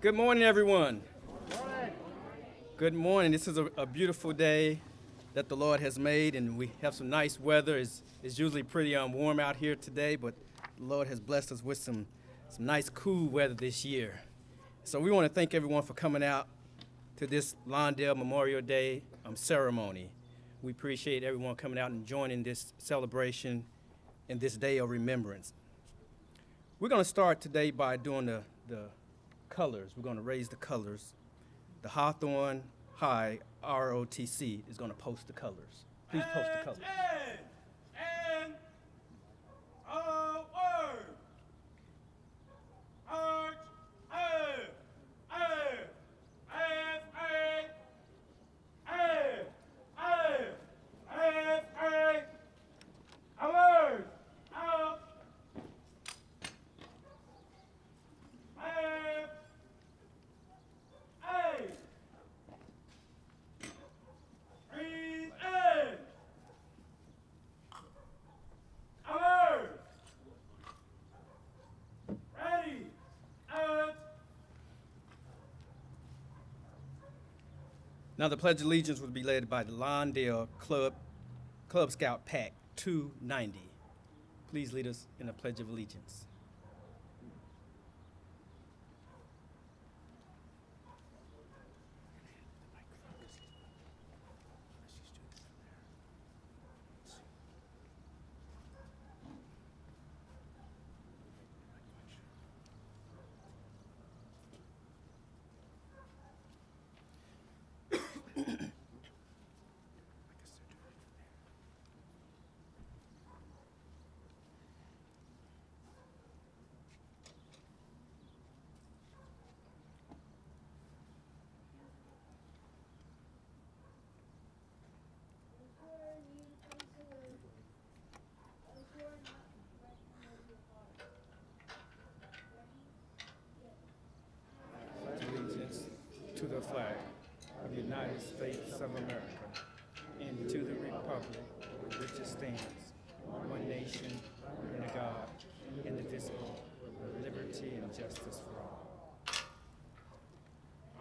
Good morning, everyone. Good morning. This is a beautiful day that the Lord has made, and we have some nice weather. It's usually pretty warm out here today, but the Lord has blessed us with some nice cool weather this year. So we want to thank everyone for coming out to this Lawndale Memorial Day ceremony. We appreciate everyone coming out and joining this celebration and this day of remembrance. We're going to start today by doing the colors. We're going to raise the colors. The Hawthorne JROTC is going to post the colors. Please post the colors. And a word. Arch, a word. Now the Pledge of Allegiance will be led by the Lawndale Cub Scout Pack 290. Please lead us in the Pledge of Allegiance. To the flag of the United States of America and to the republic for which it stands, one nation, under God, indivisible, with liberty and justice for all.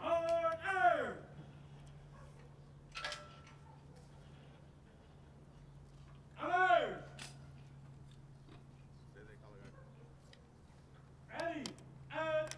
Order! Alert! Ready? And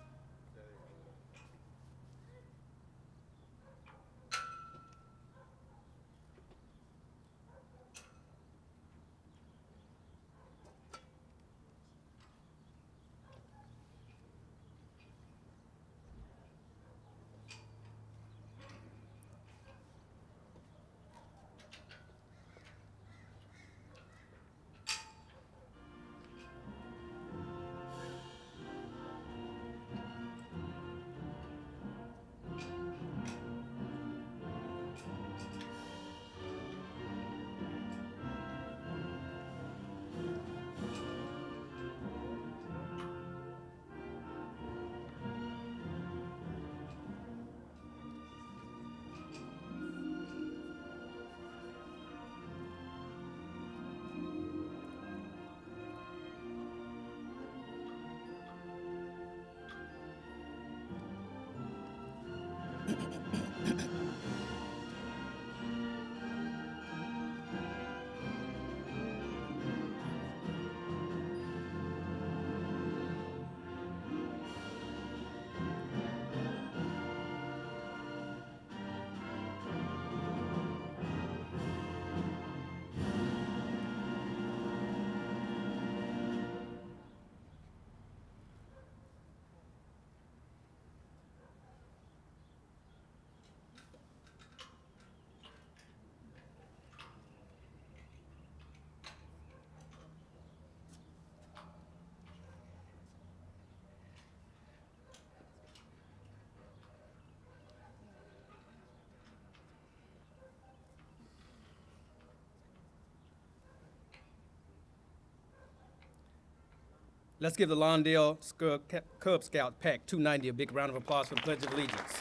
Let's give the Lawndale Cub Scout Pack 290 a big round of applause for the Pledge of Allegiance.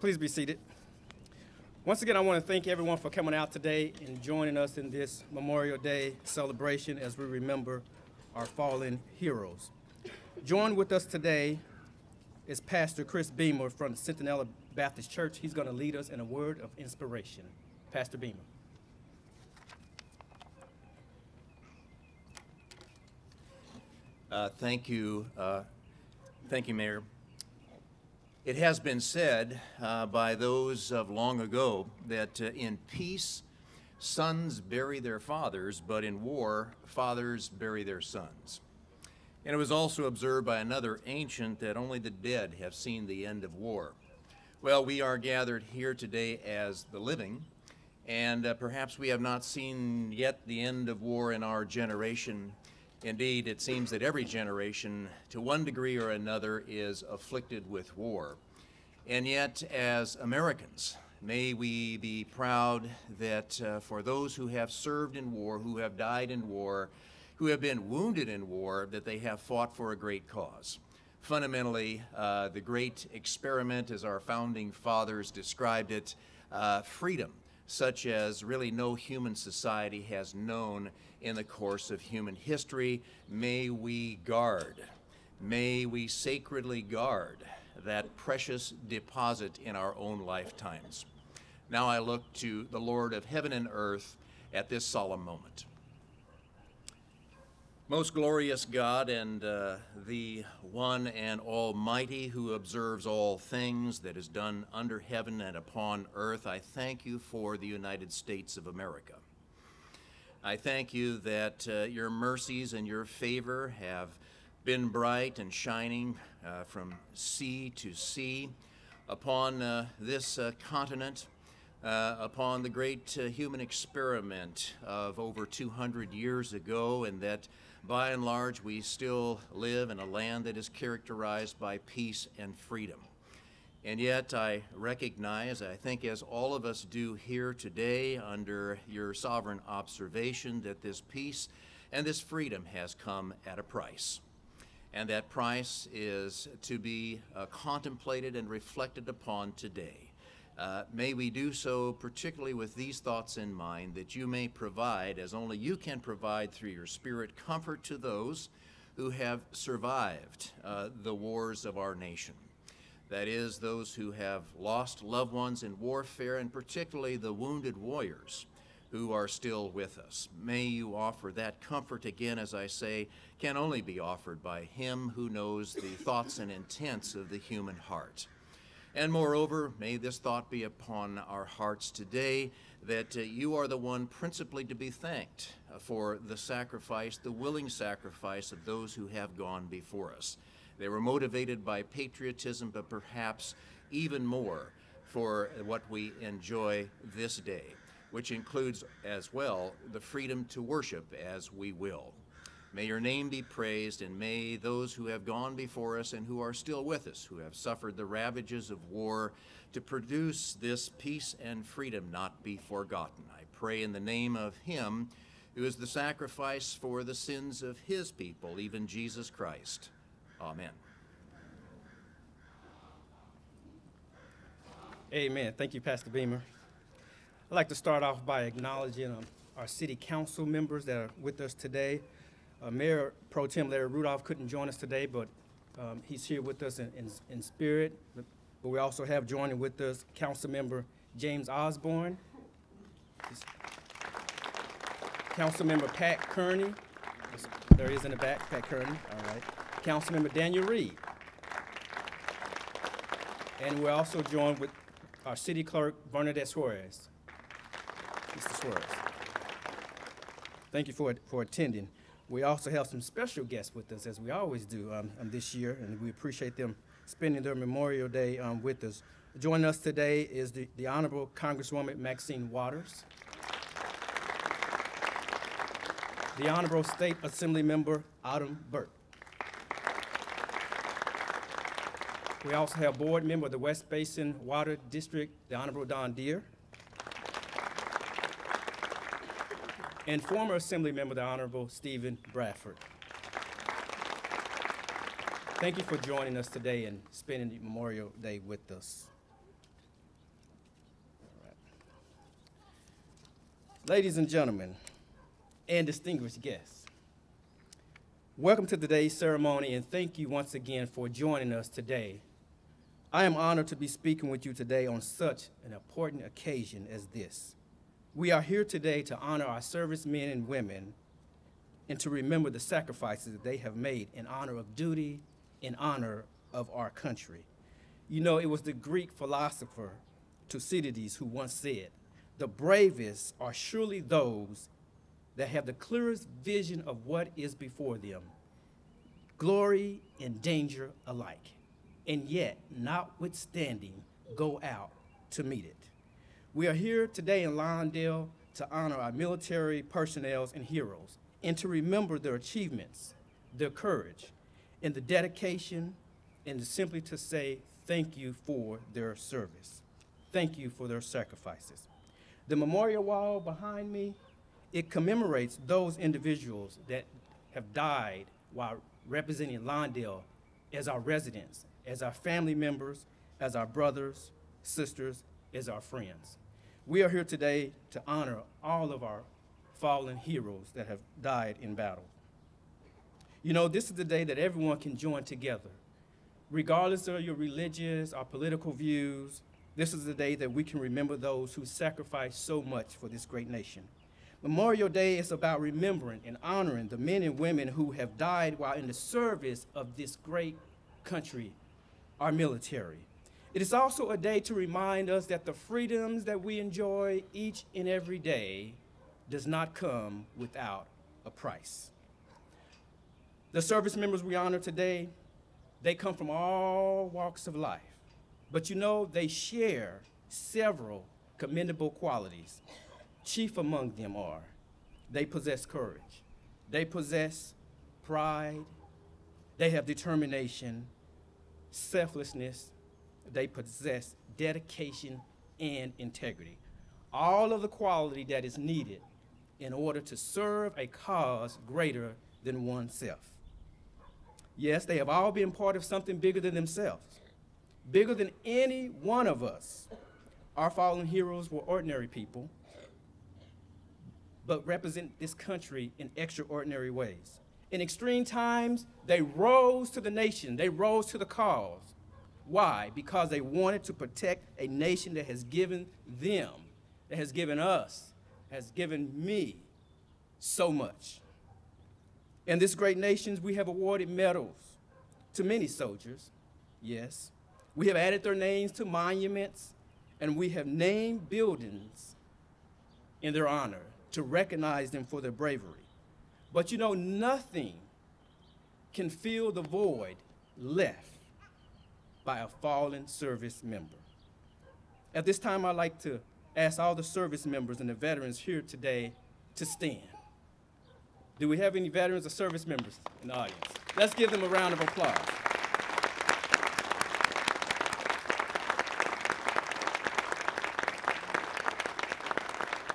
Please be seated. Once again, I want to thank everyone for coming out today and joining us in this Memorial Day celebration as we remember our fallen heroes. Joined with us today is Pastor Chris Beamer from the Centinela Baptist Church. He's going to lead us in a word of inspiration. Pastor Beamer. Thank you, Mayor. It has been said by those of long ago that in peace, sons bury their fathers, but in war, fathers bury their sons. And it was also observed by another ancient that only the dead have seen the end of war. Well, we are gathered here today as the living, and perhaps we have not seen yet the end of war in our generation. Indeed, it seems that every generation, to one degree or another, is afflicted with war. And yet, as Americans, may we be proud that for those who have served in war, who have died in war, who have been wounded in war, that they have fought for a great cause. Fundamentally, the great experiment, as our founding fathers described it, freedom, such as really no human society has known in the course of human history. May we guard, may we sacredly guard that precious deposit in our own lifetimes. Now I look to the Lord of heaven and earth at this solemn moment. Most glorious God and the one and almighty who observes all things that is done under heaven and upon earth, I thank you for the United States of America. I thank you that your mercies and your favor have been bright and shining from sea to sea upon this continent, upon the great human experiment of over 200 years ago, and that by and large we still live in a land that is characterized by peace and freedom. And yet I recognize, I think as all of us do here today under your sovereign observation, that this peace and this freedom has come at a price. And that price is to be contemplated and reflected upon today. May we do so particularly with these thoughts in mind, that you may provide, as only you can provide through your Spirit, comfort to those who have survived the wars of our nation. That is, those who have lost loved ones in warfare, and particularly the wounded warriors who are still with us. May you offer that comfort again, as I say, can only be offered by him who knows the thoughts and intents of the human heart. And moreover, may this thought be upon our hearts today, that you are the one principally to be thanked for the sacrifice, the willing sacrifice of those who have gone before us. They were motivated by patriotism, but perhaps even more for what we enjoy this day, which includes as well the freedom to worship as we will. May your name be praised, and may those who have gone before us and who are still with us, who have suffered the ravages of war, to produce this peace and freedom not be forgotten. I pray in the name of him who is the sacrifice for the sins of his people, even Jesus Christ. Amen. Amen. Thank you, Pastor Beamer. I'd like to start off by acknowledging our city council members that are with us today. Mayor Pro Tem Larry Rudolph couldn't join us today, but he's here with us in spirit. But we also have joining with us Council Member James Osborne, Council Member Pat Kearney. There he is in the back, Pat Kearney. All right. Council Member Daniel Reed. And we're also joined with our City Clerk, Bernadette Suarez. Mr. Suarez. Thank you for attending. We also have some special guests with us, as we always do this year, and we appreciate them spending their Memorial Day with us. Joining us today is the Honorable Congresswoman Maxine Waters, the Honorable State Assembly Member Autumn Burke. We also have board member of the West Basin Water District, the Honorable Don Deere, and former Assembly member, the Honorable Stephen Bradford. Thank you for joining us today and spending Memorial Day with us. Ladies and gentlemen, and distinguished guests, welcome to today's ceremony, and thank you once again for joining us today. I am honored to be speaking with you today on such an important occasion as this. We are here today to honor our servicemen and women and to remember the sacrifices that they have made in honor of duty, in honor of our country. You know, it was the Greek philosopher Thucydides who once said, "The bravest are surely those that have the clearest vision of what is before them, glory and danger alike, and yet, notwithstanding, go out to meet it." We are here today in Lawndale to honor our military personnel and heroes, and to remember their achievements, their courage, and the dedication, and simply to say thank you for their service. Thank you for their sacrifices. The memorial wall behind me, it commemorates those individuals that have died while representing Lawndale as our residents, as our family members, as our brothers, sisters, as our friends. We are here today to honor all of our fallen heroes that have died in battle. You know, this is the day that everyone can join together. Regardless of your religious or political views, this is the day that we can remember those who sacrificed so much for this great nation. Memorial Day is about remembering and honoring the men and women who have died while in the service of this great country, our military. It is also a day to remind us that the freedoms that we enjoy each and every day does not come without a price. The service members we honor today, they come from all walks of life. But you know, they share several commendable qualities. Chief among them are, they possess courage, they possess pride, they have determination, selflessness, they possess dedication and integrity. All of the quality that is needed in order to serve a cause greater than oneself. Yes, they have all been part of something bigger than themselves, bigger than any one of us. Our fallen heroes were ordinary people, but represent this country in extraordinary ways. In extreme times, they rose to the nation, they rose to the cause. Why? Because they wanted to protect a nation that has given them, that has given us, has given me so much. In this great nation, we have awarded medals to many soldiers, yes. We have added their names to monuments, and we have named buildings in their honor to recognize them for their bravery. But you know, nothing can fill the void left by a fallen service member. At this time, I'd like to ask all the service members and the veterans here today to stand. Do we have any veterans or service members in the audience? Let's give them a round of applause.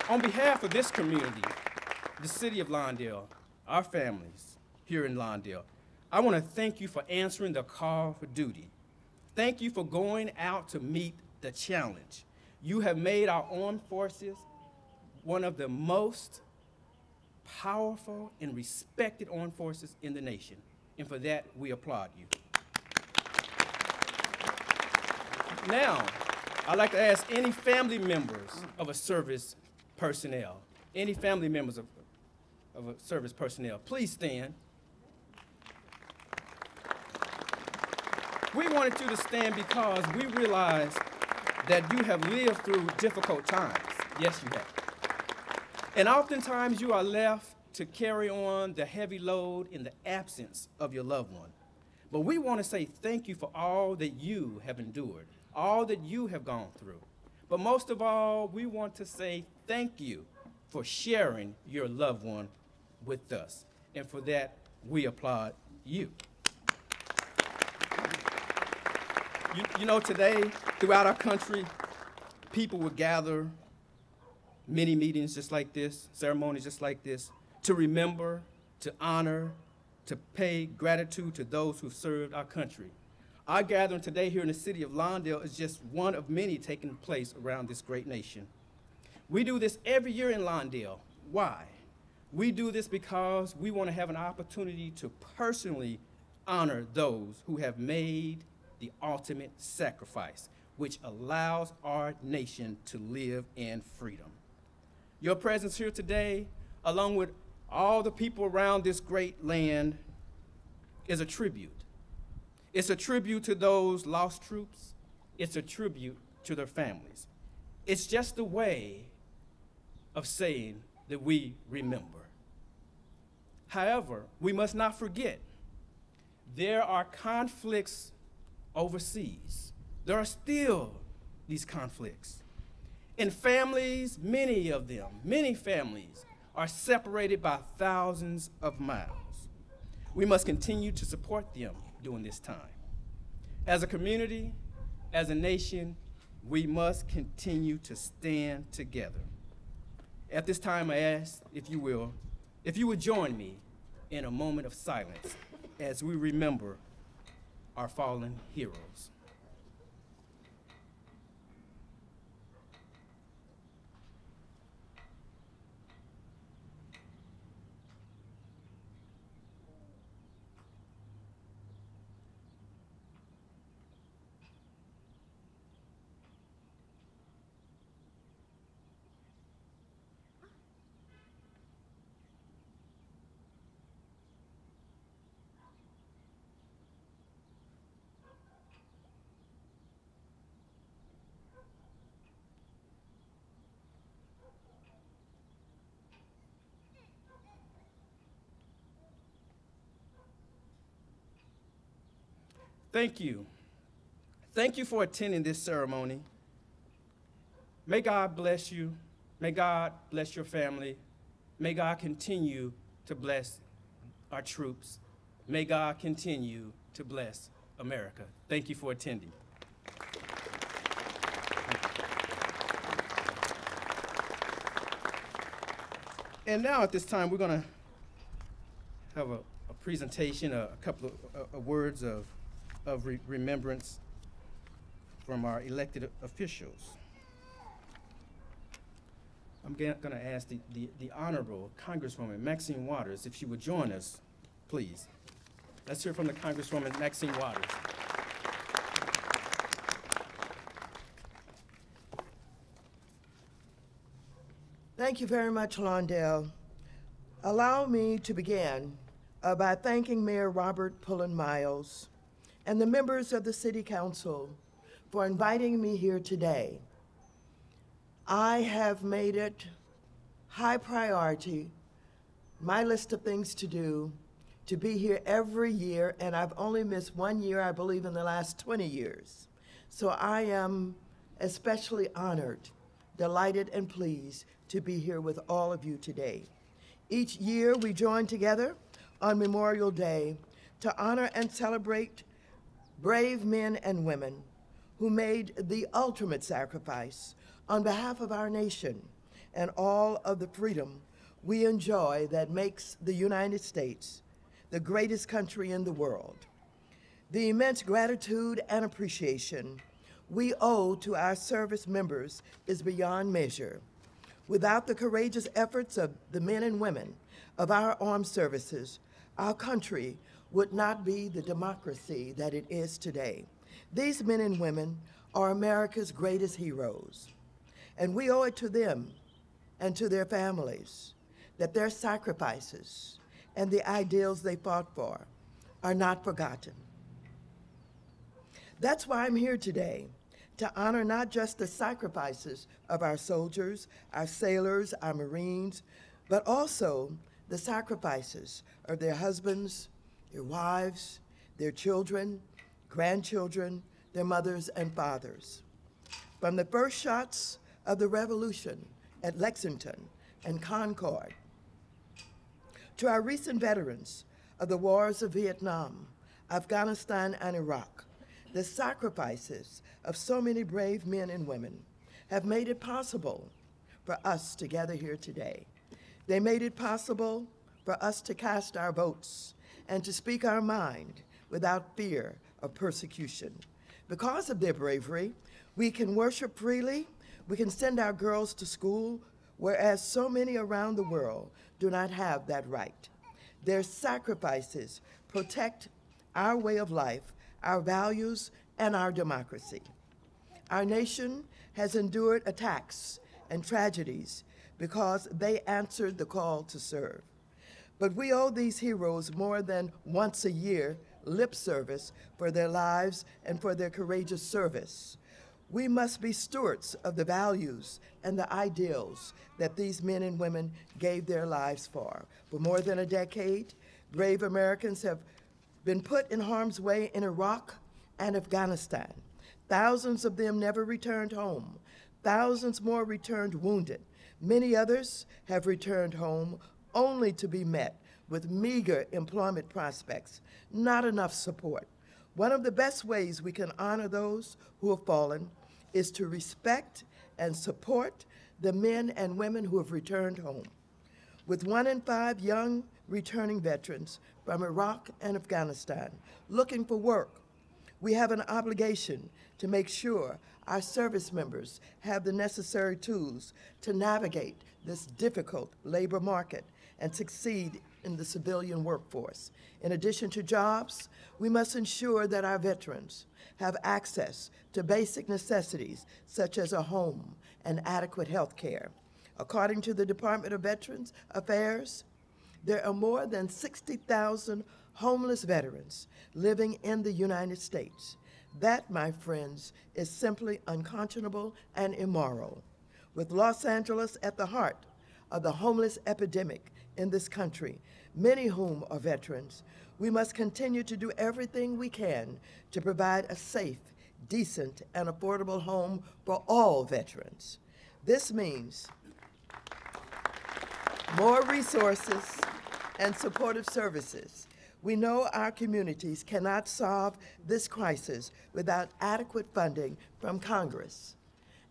On behalf of this community, the city of Lawndale, our families here in Lawndale, I want to thank you for answering the call for duty. Thank you for going out to meet the challenge. You have made our armed forces one of the most powerful and respected armed forces in the nation, and for that, we applaud you. Now, I'd like to ask any family members of a service personnel, any family members of a service personnel, please stand. We wanted you to stand because we realize that you have lived through difficult times. Yes, you have. And oftentimes you are left to carry on the heavy load in the absence of your loved one. But we want to say thank you for all that you have endured, all that you have gone through. But most of all, we want to say thank you for sharing your loved one with us. And for that, we applaud you. You know, today, throughout our country, people will gather, many meetings just like this, ceremonies just like this, to remember, to honor, to pay gratitude to those who served our country. Our gathering today here in the city of Lawndale is just one of many taking place around this great nation. We do this every year in Lawndale. Why? We do this because we want to have an opportunity to personally honor those who have made the ultimate sacrifice, which allows our nation to live in freedom. Your presence here today, along with all the people around this great land, is a tribute. It's a tribute to those lost troops. It's a tribute to their families. It's just a way of saying that we remember. However, we must not forget there are conflicts overseas. There are still these conflicts. In families, many families are separated by thousands of miles. We must continue to support them during this time. As a community, as a nation, we must continue to stand together. At this time, I ask, if you would join me in a moment of silence as we remember our fallen heroes. Thank you. Thank you for attending this ceremony. May God bless you. May God bless your family. May God continue to bless our troops. May God continue to bless America. Thank you for attending. And now at this time, we're going to have a presentation, a couple of words of remembrance from our elected officials. I'm going to ask the Honorable Congresswoman Maxine Waters if she would join us, please. Let's hear from the Congresswoman Maxine Waters. Thank you very much, Lawndale. Allow me to begin by thanking Mayor Robert Pullen-Miles and the members of the City Council for inviting me here today. I have made it high priority, my list of things to do, to be here every year, and I've only missed 1 year, I believe, in the last 20 years. So I am especially honored, delighted, and pleased to be here with all of you today. Each year we join together on Memorial Day to honor and celebrate brave men and women who made the ultimate sacrifice on behalf of our nation and all of the freedom we enjoy that makes the United States the greatest country in the world. The immense gratitude and appreciation we owe to our service members is beyond measure. Without the courageous efforts of the men and women of our armed services, our country would not be the democracy that it is today. These men and women are America's greatest heroes, and we owe it to them and to their families that their sacrifices and the ideals they fought for are not forgotten. That's why I'm here today, to honor not just the sacrifices of our soldiers, our sailors, our Marines, but also the sacrifices of their husbands, their wives, their children, grandchildren, their mothers and fathers. From the first shots of the Revolution at Lexington and Concord, to our recent veterans of the wars of Vietnam, Afghanistan, and Iraq, the sacrifices of so many brave men and women have made it possible for us to gather here today. They made it possible for us to cast our votes and to speak our mind without fear of persecution. Because of their bravery, we can worship freely, We can send our girls to school, whereas so many around the world do not have that right. Their sacrifices protect our way of life, our values, and our democracy. Our nation has endured attacks and tragedies because they answered the call to serve. But we owe these heroes more than once a year lip service for their lives and for their courageous service. We must be stewards of the values and the ideals that these men and women gave their lives for. For more than a decade, brave Americans have been put in harm's way in Iraq and Afghanistan. Thousands of them never returned home. Thousands more returned wounded. Many others have returned home only to be met with meager employment prospects, not enough support. One of the best ways we can honor those who have fallen is to respect and support the men and women who have returned home. With 1 in 5 young returning veterans from Iraq and Afghanistan looking for work, we have an obligation to make sure our service members have the necessary tools to navigate this difficult labor market and succeed in the civilian workforce. In addition to jobs, we must ensure that our veterans have access to basic necessities such as a home and adequate health care. According to the Department of Veterans Affairs, there are more than 60,000 homeless veterans living in the United States. That, my friends, is simply unconscionable and immoral. With Los Angeles at the heart of the homeless epidemic in this country, many whom are veterans, we must continue to do everything we can to provide a safe, decent, and affordable home for all veterans. This means more resources and supportive services. We know our communities cannot solve this crisis without adequate funding from Congress.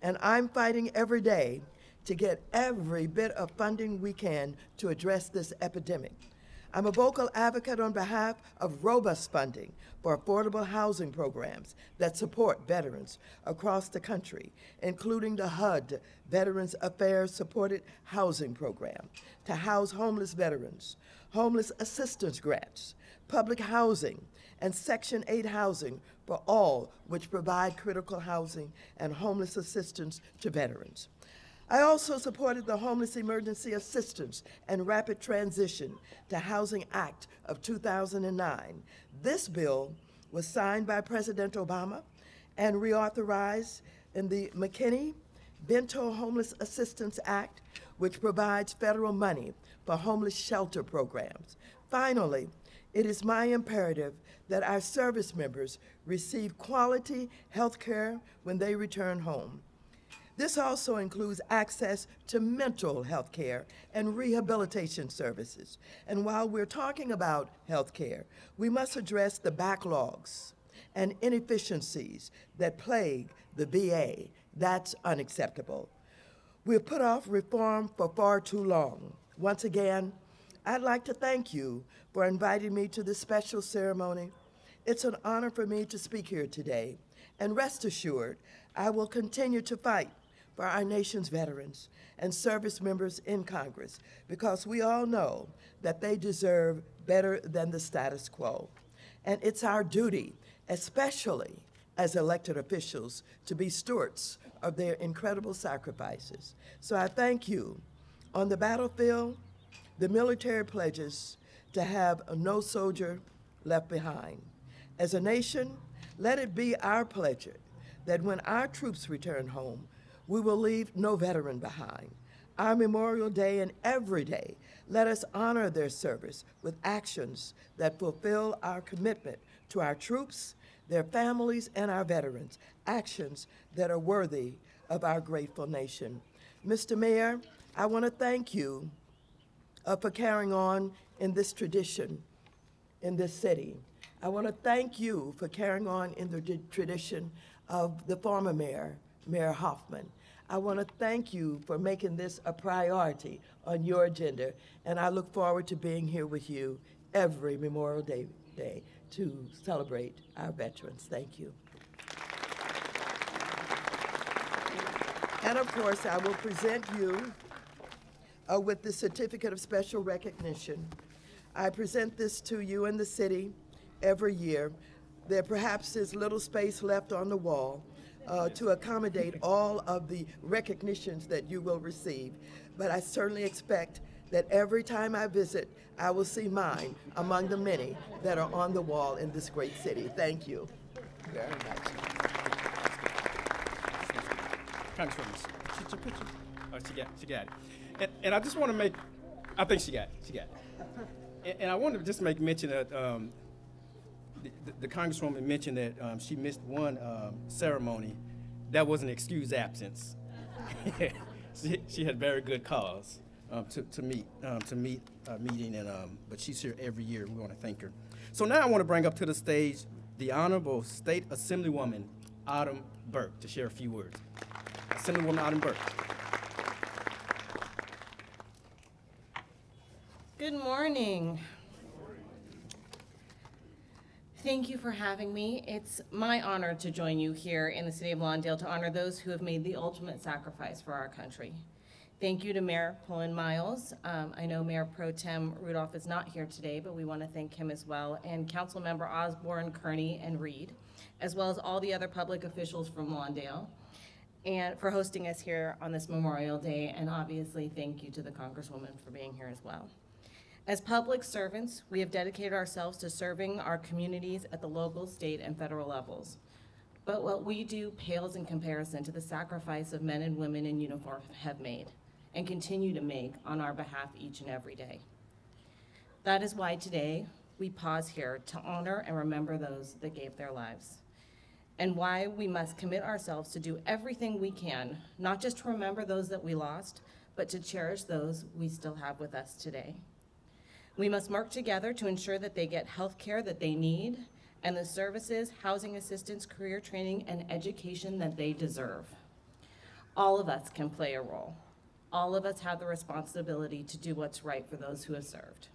And I'm fighting every day to get every bit of funding we can to address this epidemic. I'm a vocal advocate on behalf of robust funding for affordable housing programs that support veterans across the country, including the HUD Veterans Affairs Supported Housing Program, to house homeless veterans, homeless assistance grants, public housing, and Section 8 housing for all, which provide critical housing and homeless assistance to veterans. I also supported the Homeless Emergency Assistance and Rapid Transition to Housing Act of 2009. This bill was signed by President Obama and reauthorized in the McKinney-Vento Homeless Assistance Act, which provides federal money for homeless shelter programs. Finally, it is my imperative that our service members receive quality health care when they return home. This also includes access to mental health care and rehabilitation services. And while we're talking about health care, we must address the backlogs and inefficiencies that plague the VA. That's unacceptable. We've put off reform for far too long. Once again, I'd like to thank you for inviting me to this special ceremony. It's an honor for me to speak here today. And rest assured, I will continue to fight for our nation's veterans and service members in Congress, because we all know that they deserve better than the status quo. And it's our duty, especially as elected officials, to be stewards of their incredible sacrifices. So I thank you. On the battlefield, the military pledges to have no soldier left behind. As a nation, let it be our pleasure that when our troops return home, we will leave no veteran behind. Our Memorial Day and every day, let us honor their service with actions that fulfill our commitment to our troops, their families, and our veterans, actions that are worthy of our grateful nation. Mr. Mayor, I want to thank you for carrying on in this tradition in this city. I want to thank you for carrying on in the tradition of the former mayor, Mayor Hoffman. I want to thank you for making this a priority on your agenda, and I look forward to being here with you every Memorial Day to celebrate our veterans. Thank you. And of course, I will present you with the Certificate of Special Recognition. I present this to you in the city every year. There perhaps is little space left on the wall to accommodate all of the recognitions that you will receive. But I certainly expect that every time I visit, I will see mine among the many that are on the wall in this great city. Thank you very much. Congresswoman, she's your picture. Oh, she got it. And I just want to make, I think she got it. And I want to just make mention that the Congresswoman mentioned that she missed one ceremony. That was an excused absence. she had very good cause to meet a meeting, and but she's here every year. We want to thank her. So now I want to bring up to the stage the Honorable State Assemblywoman Autumn Burke to share a few words. Assemblywoman Autumn Burke. Good morning. Thank you for having me. It's my honor to join you here in the city of Lawndale to honor those who have made the ultimate sacrifice for our country. Thank you to Mayor Pullen-Miles. I know Mayor Pro Tem Rudolph is not here today, but we want to thank him as well, and Council Member Osborne, Kearney, and Reed, as well as all the other public officials from Lawndale, and for hosting us here on this Memorial Day, and obviously thank you to the Congresswoman for being here as well. As public servants, we have dedicated ourselves to serving our communities at the local, state, and federal levels. But what we do pales in comparison to the sacrifice of men and women in uniform have made and continue to make on our behalf each and every day. That is why today we pause here to honor and remember those that gave their lives, and why we must commit ourselves to do everything we can, not just to remember those that we lost, but to cherish those we still have with us today. We must work together to ensure that they get health care that they need and the services, housing assistance, career training, and education that they deserve. All of us can play a role. All of us have the responsibility to do what's right for those who have served.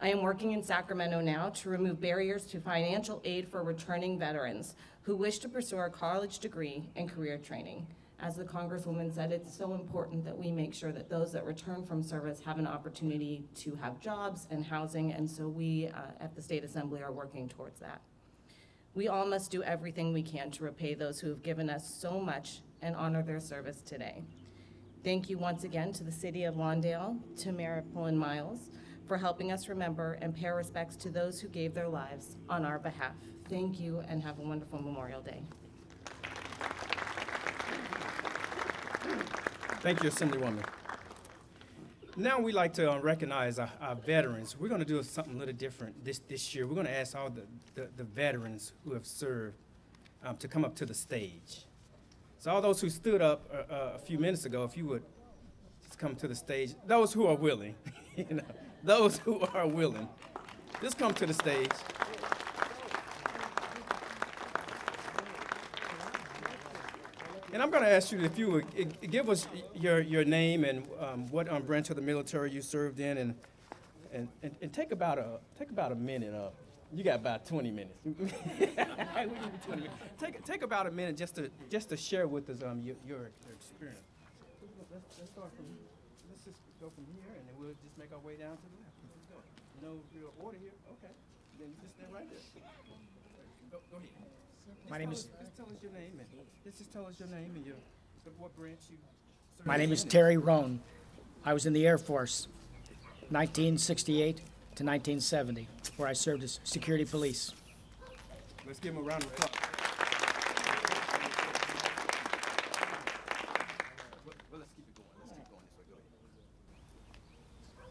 I am working in Sacramento now to remove barriers to financial aid for returning veterans who wish to pursue a college degree and career training. As the Congresswoman said, it's so important that we make sure that those that return from service have an opportunity to have jobs and housing, and so we at the State Assembly are working towards that. We all must do everything we can to repay those who have given us so much and honor their service today. Thank you once again to the City of Lawndale, to Mayor Pullen-Miles, for helping us remember and pay respects to those who gave their lives on our behalf. Thank you, and have a wonderful Memorial Day. Thank you, Assemblywoman. Now we like to recognize our veterans. We're going to do something a little different this year. We're going to ask all the veterans who have served to come up to the stage. So all those who stood up a few minutes ago, if you would just come to the stage. Those who are willing, those who are willing, just come to the stage. And I'm going to ask you if you would give us your name and what branch of the military you served in, and take about a minute. You got about 20 minutes. We give you 20 minutes. Take about a minute just to share with us your experience. Let's start from. Let's just go from here, and then we'll just make our way down to the left. Let's go. No real order here. Okay. Then you just stand right there. Go ahead. My name is. Just tell us your name and just tell us your name and what branch you served. My name is Terry Rohn. I was in the Air Force, 1968 to 1970, where I served as security police. Let's give him a round of applause. Well, let's keep it going. Let's keep going this way.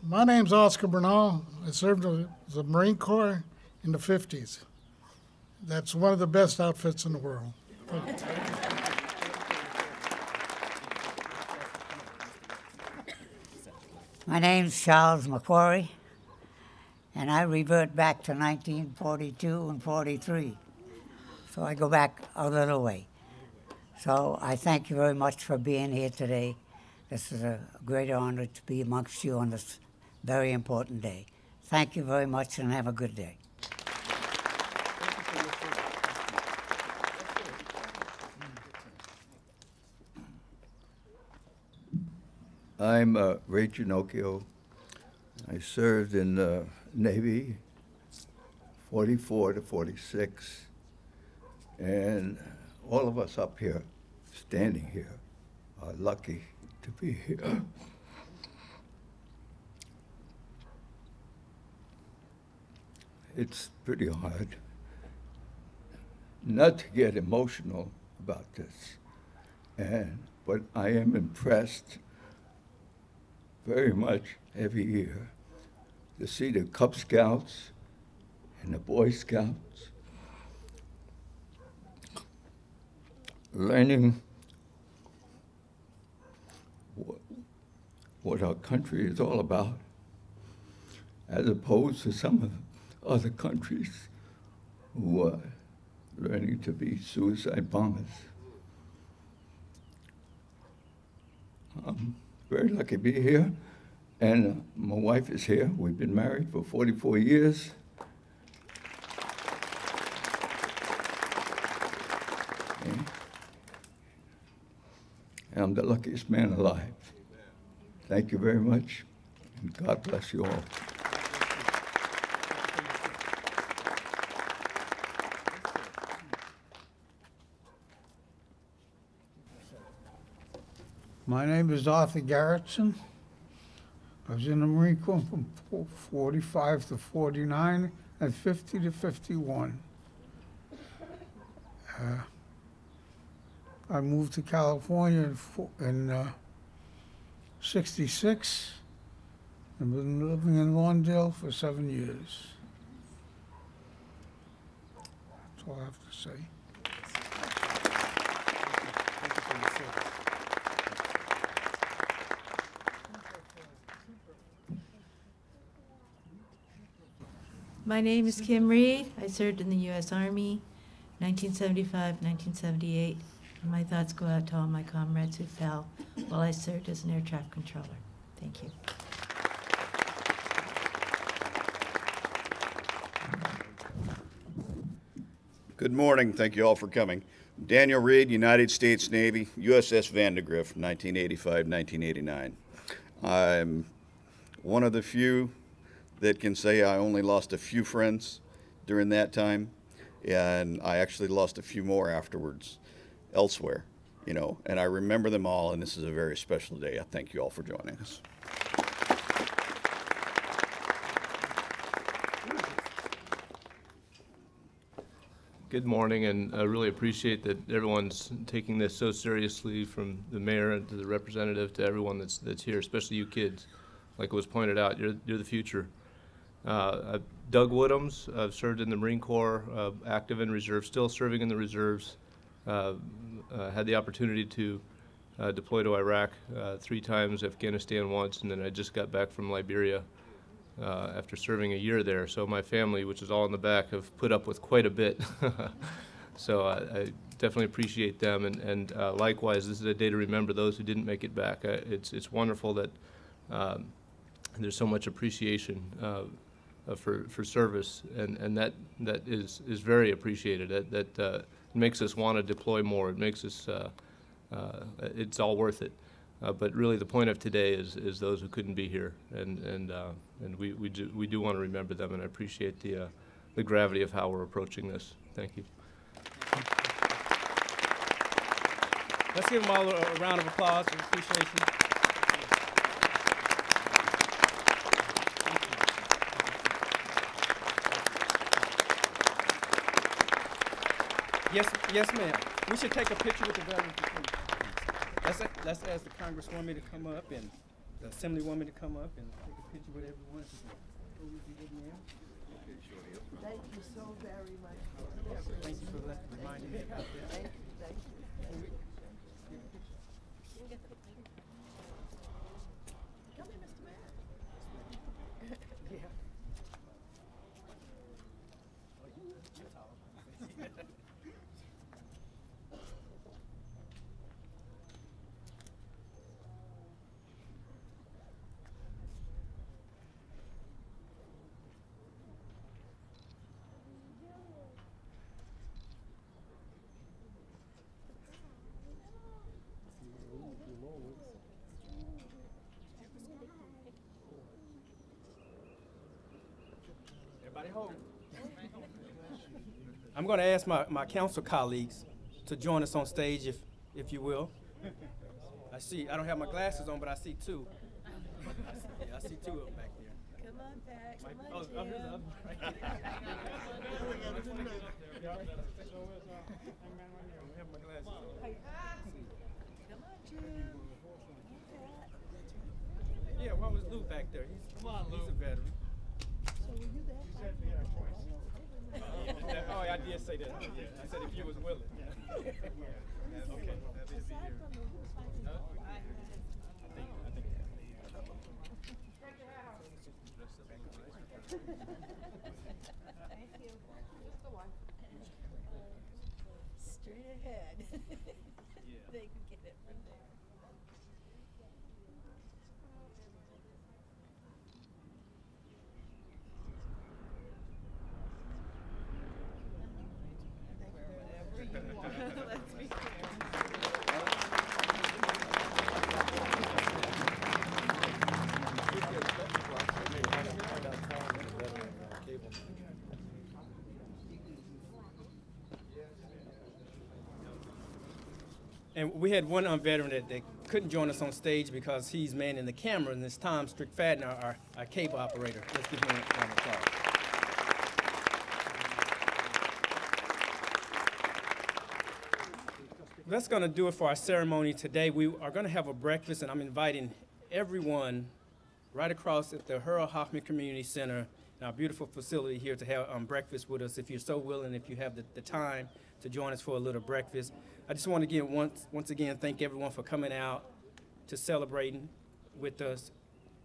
Go ahead. My name's Oscar Bernal. I served as the Marine Corps in the 50s. That's one of the best outfits in the world. My name's Charles McQuarrie, and I revert back to 1942 and 43. So I go back a little way. So I thank you very much for being here today. This is a great honor to be amongst you on this very important day. Thank you very much and have a good day. I'm Ray Ginocchio. I served in the Navy 44 to 46, and all of us up here, standing here, are lucky to be here. It's pretty hard not to get emotional about this, but I am impressed very much every year to see the Cub Scouts and the Boy Scouts learning what our country is all about, as opposed to some of the other countries who are learning to be suicide bombers. I'm very lucky to be here, and my wife is here. We've been married for 44 years. And I'm the luckiest man alive. Thank you very much, and God bless you all. My name is Arthur Garrettson. I was in the Marine Corps from 45 to 49 and 50 to 51. I moved to California in 66 and been living in Lawndale for 7 years. That's all I have to say. My name is Kim Reed. I served in the U.S. Army, 1975, 1978. And my thoughts go out to all my comrades who fell while I served as an air traffic controller. Thank you. Good morning. Thank you all for coming. Daniel Reed, United States Navy, USS Vandergrift, 1985, 1989. I'm one of the few that can say I only lost a few friends during that time, and I actually lost a few more afterwards elsewhere, you know, and I remember them all, and this is a very special day. I thank you all for joining us. Good morning, and I really appreciate that everyone's taking this so seriously, from the mayor to the representative to everyone that's here, especially you kids. Like it was pointed out, you're the future. Doug Woodhams, I've served in the Marine Corps, active in reserve, still serving in the reserves. Had the opportunity to deploy to Iraq 3 times, Afghanistan once, and then I just got back from Liberia after serving a year there. So my family, which is all in the back, have put up with quite a bit. So I definitely appreciate them, and likewise, this is a day to remember those who didn't make it back. It's wonderful that there's so much appreciation for service, and that is very appreciated. That makes us want to deploy more. It makes us it's all worth it. But really, the point of today is those who couldn't be here, and we do want to remember them, and I appreciate the gravity of how we're approaching this. Thank you. Let's give them all a round of applause for appreciation. Yes, ma'am. We should take a picture with the veterans. Let's ask the Congresswoman to come up and the Assemblywoman to come up and take a picture with everyone. Thank you so very much. Thank you for reminding me about that. Thank you. Thank you. Come here, Mr. Mayor. Yeah. I'm going to ask my council colleagues to join us on stage, if you will. I don't have my glasses on, but I see two. I see two of them back there. Come on, Pat. Come on, here's the other one right here. I don't have my glasses on. Come on, Jim. Yeah, why was Lou back there? He's a veteran. So were you there? Oh, I did say that. Yeah, I said if you was willing. Okay. Straight ahead. They can get it from there. And we had one veteran that couldn't join us on stage because he's manning the camera, and it's Tom Strickfadden, our cable operator. Let's give him a round of applause. That's going to do it for our ceremony today. We are going to have a breakfast, and I'm inviting everyone right across at the Harold Hoffman Community Center, our beautiful facility here, to have breakfast with us if you're so willing, if you have the time to join us for a little breakfast. I just want to once again thank everyone for coming out, to celebrating with us,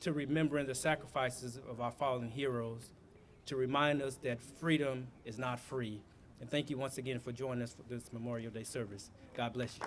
to remembering the sacrifices of our fallen heroes, to remind us that freedom is not free. And thank you once again for joining us for this Memorial Day service. God bless you.